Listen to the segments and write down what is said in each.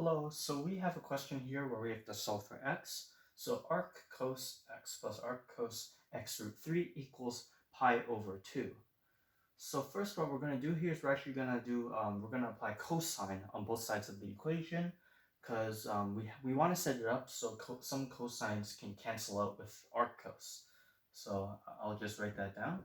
Hello, so we have a question here where we have to solve for x. So arc cos x plus arc cos x root 3 equals pi over 2. So first what we're going to do here is we're actually going to do, we're going to apply cosine on both sides of the equation because we want to set it up so some cosines can cancel out with arc cos. So I'll just write that down.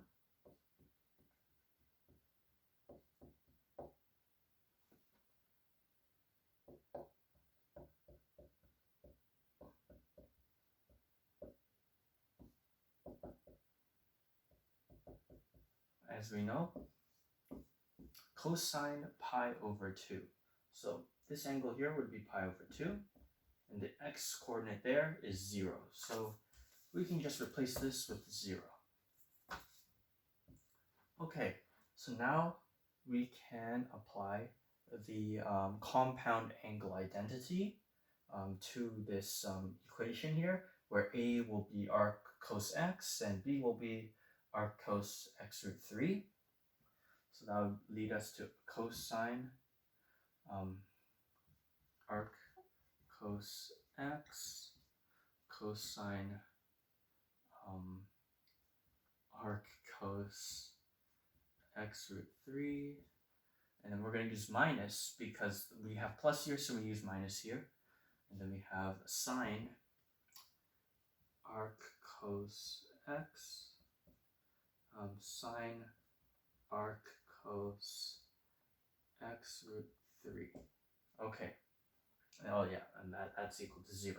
As we know, cosine pi over 2. So this angle here would be pi over 2, and the x coordinate there is 0. So we can just replace this with 0. Okay, so now we can apply the compound angle identity to this equation here, where a will be arc cos x and b will be arc cos x root 3. So that would lead us to cosine arc cos x cosine arc cos x root 3, and then we're going to use minus because we have plus here, so we use minus here, and then we have sine arc cos x sine arc cos x root 3. Okay. Oh yeah, and that's equal to 0.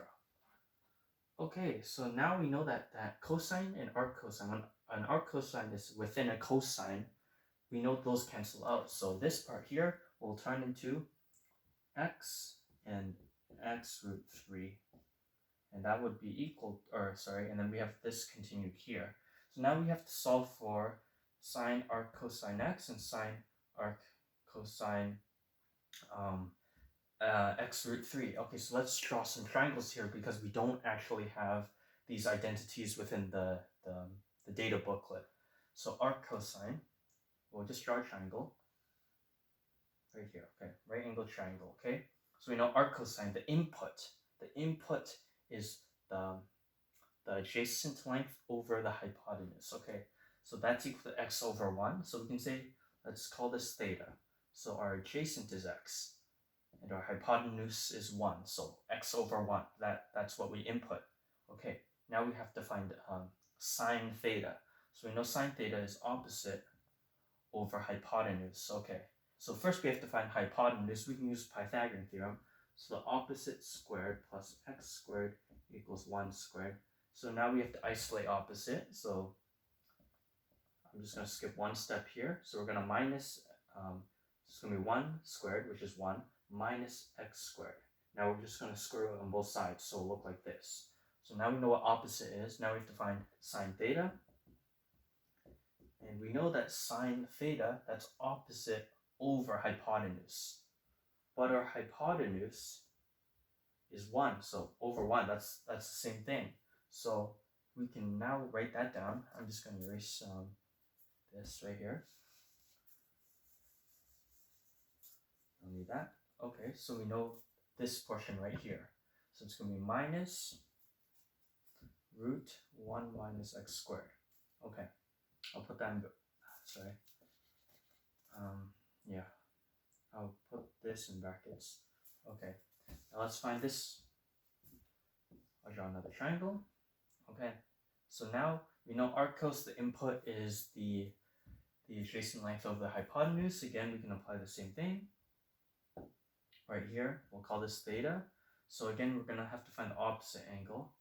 Okay, so now we know that cosine and arc cosine, when an arc cosine is within a cosine, we know those cancel out. So this part here will turn into x and x root 3. And that would be equal, and then we have this continued here. So now we have to solve for sine arc cosine x and sine arc cosine x root 3. Okay, so let's draw some triangles here because we don't actually have these identities within the data booklet. So arc cosine, we'll just draw a triangle right here. Okay, right angle triangle. Okay, so we know arc cosine, the input is the adjacent length over the hypotenuse. Okay, so that's equal to x over 1. So we can say, let's call this theta. So our adjacent is x, and our hypotenuse is 1. So x over 1, that's what we input. Okay, now we have to find sine theta. So we know sine theta is opposite over hypotenuse. Okay, so first we have to find hypotenuse. We can use Pythagorean theorem. So the opposite squared plus x squared equals 1 squared. So now we have to isolate opposite. So I'm just going to skip one step here. So we're going to minus, it's going to be 1 squared, which is 1, minus x squared. Now we're just going to square root on both sides, so it'll look like this. So now we know what opposite is. Now we have to find sine theta. And we know that sine theta, that's opposite over hypotenuse. But our hypotenuse is 1, so over 1, that's the same thing. So we can now write that down. I'm just going to erase this right here. Don't need that. Okay, so we know this portion right here. So it's going to be minus root 1 minus x squared. Okay, I'll put that in, yeah, I'll put this in brackets. Okay, now let's find this. I'll draw another triangle. Okay, so now we know arc cos, the input is the adjacent length of the hypotenuse. Again, we can apply the same thing. Right here, we'll call this theta. So again, we're going to have to find the opposite angle.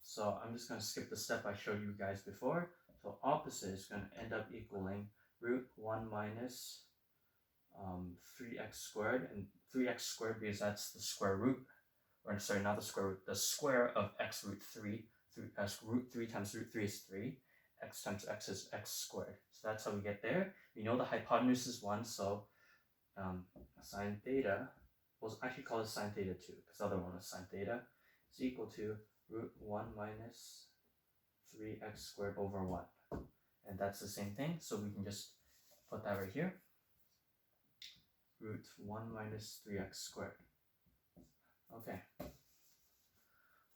So I'm just going to skip the step I showed you guys before. So opposite is going to end up equaling root 1 minus 3x squared. And 3x squared because that's the square root. Or sorry, not the square root. The square of x root 3. Root 3 times root 3 is 3. X times x is x squared. So that's how we get there. We know the hypotenuse is 1, so sine theta, we'll actually call it sine theta 2, because the other one was sine theta, is equal to root 1 minus 3x squared over 1. And that's the same thing, so we can just put that right here. Root 1 minus 3x squared. Okay.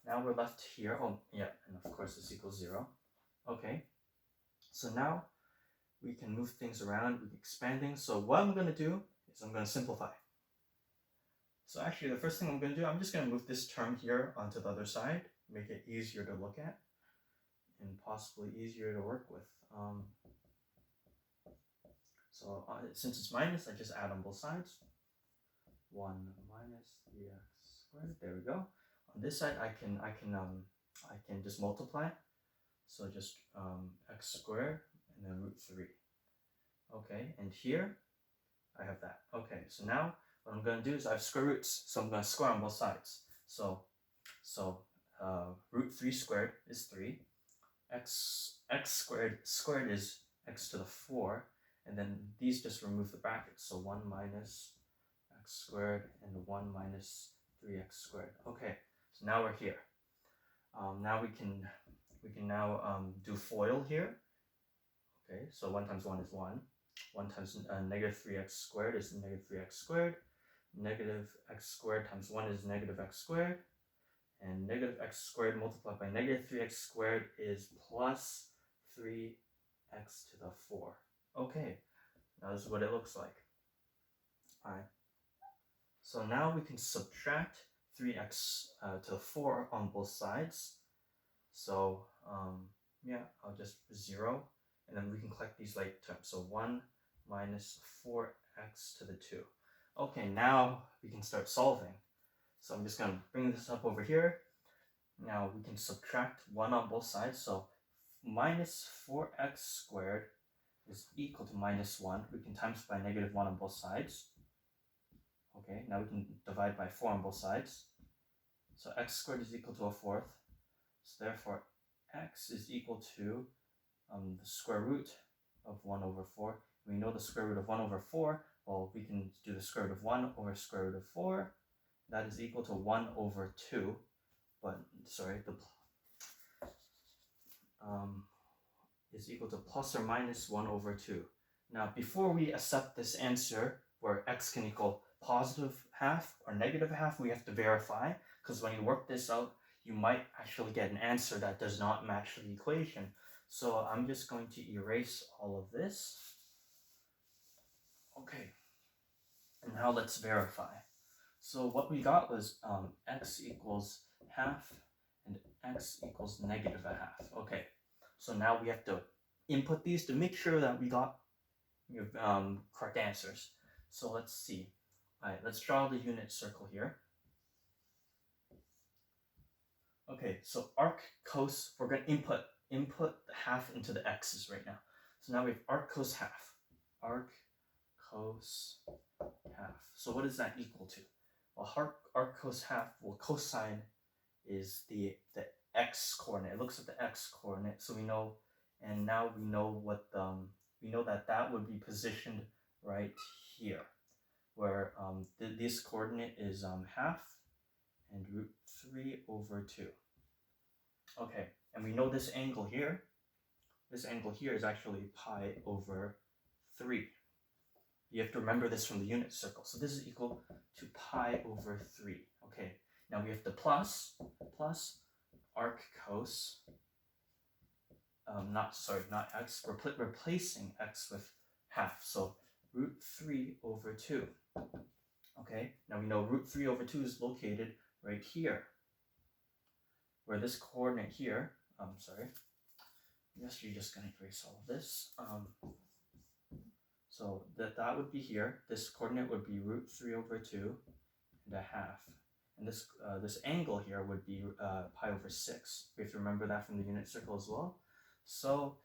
Now we're left here. Oh, yeah, and of course this equals 0. Okay. So now we can move things around, we're expanding. So what I'm going to do is I'm going to simplify. So actually the first thing I'm going to do, I'm just going to move this term here onto the other side, make it easier to look at and possibly easier to work with. Since it's minus, I just add on both sides. 1 minus 3x squared. There we go. On this side, I can just multiply. So just x squared and then root 3. Okay, and here I have that. Okay, so now what I'm going to do is I have square roots, so I'm going to square on both sides. So root 3 squared is 3. X squared is x to the 4, and then these just remove the brackets. So 1 minus x squared and 1 minus 3x squared. Okay, so now we're here. Now we can now do FOIL here. Okay, so 1 times 1 is 1. 1 times negative 3x squared is negative 3x squared. Negative x squared times 1 is negative x squared. And negative x squared multiplied by negative 3x squared is plus 3x to the 4. Okay, now this is what it looks like. Alright. So now we can subtract 3x to the 4 on both sides. So yeah, I'll just 0. And then we can collect these like terms. So 1 minus 4x to the 2. Okay, now we can start solving. So I'm just going to bring this up over here. Now we can subtract 1 on both sides. So minus 4x squared is equal to minus 1. We can times by negative 1 on both sides. Okay, now we can divide by 4 on both sides. So x squared is equal to a fourth. So therefore x is equal to the square root of 1 over 4. We know the square root of 1 over 4. Well, we can do the square root of 1 over square root of 4. That is equal to 1 over 2. But, sorry, is equal to plus or minus 1 over 2. Now, before we accept this answer, where x can equal positive half or negative half, we have to verify, because when you work this out, you might actually get an answer that does not match the equation. So I'm just going to erase all of this. Okay, and now let's verify. So what we got was x equals half and x equals negative a half. Okay, so now we have to input these to make sure that we got correct answers. So let's see. All right, let's draw the unit circle here. Okay, so arc cos, we're going to input the half into the x's right now. So now we have arc cos half. Arc cos half. So what is that equal to? Well, arc cos half, well, cosine is the x coordinate. It looks at the x coordinate, so we know, and now we know what we know that would be positioned right here, where this coordinate is half and root 3 over 2. Okay, and we know this angle here. This angle here is actually pi over 3. You have to remember this from the unit circle. So this is equal to pi over 3. Okay, now we have to plus arc cos, not x, we're replacing x with half. So root 3 over 2. Okay, now we know root 3 over 2 is located right here, where this coordinate here, I'm guess you're just going to erase all of this. So that would be here. This coordinate would be root 3 over 2 and a half. And this angle here would be pi over 6. We have to remember that from the unit circle as well. So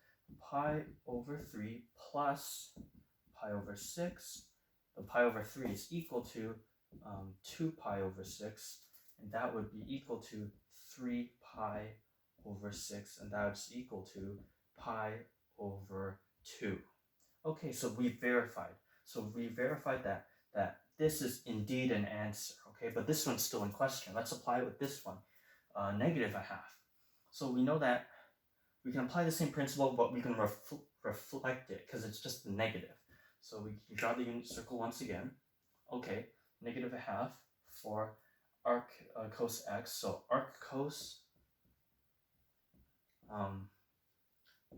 pi over 3 plus pi over 6. The pi over 3 is equal to 2 pi over 6. And that would be equal to 3 pi over 6. And that's equal to pi over 2. Okay, so we verified. So we verified that this is indeed an answer, okay? But this one's still in question. Let's apply it with this one, negative a half. So we know that we can apply the same principle, but we can reflect it because it's just the negative. So we can draw the unit circle once again. Okay, negative a half for arc cos x. So arc cos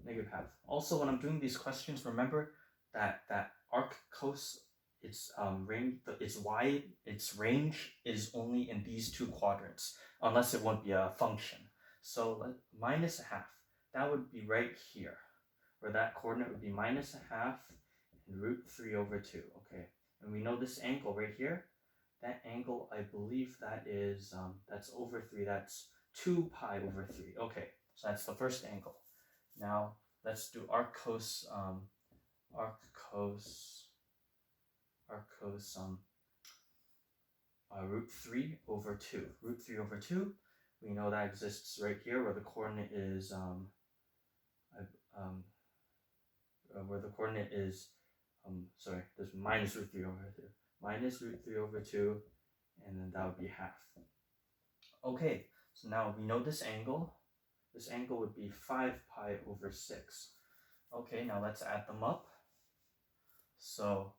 negative half. Also, when I'm doing these questions, remember that arc cos, its range, its range is only in these two quadrants, unless it won't be a function. So minus a half, that would be right here, where that coordinate would be minus a half and root 3 over 2. Okay, and we know this angle right here. That angle, I believe that is that's over 3. That's 2 pi over 3. Okay, so that's the first angle. Now let's do arc cos root 3 over 2. Root 3 over 2. We know that exists right here where the coordinate is sorry, there's minus root 3 over 2. Minus root 3 over 2, and then that would be half. Okay, so now we know this angle. This angle would be 5 pi over 6. Okay, now let's add them up. So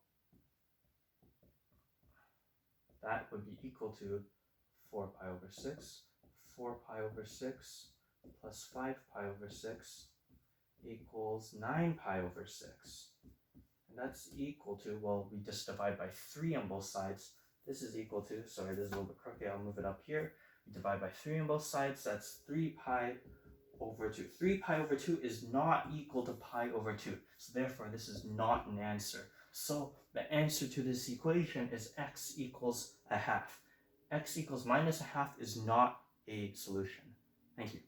that would be equal to 4 pi over 6. 4 pi over 6 plus 5 pi over 6 equals 9 pi over 6. And that's equal to, well, we just divide by 3 on both sides. This is equal to, sorry, this is a little bit crooked, I'll move it up here. We divide by 3 on both sides, that's 3 pi over 2. 3 pi over 2 is not equal to pi over 2. So therefore, this is not an answer. So the answer to this equation is x equals a half. X equals minus a half is not a solution. Thank you.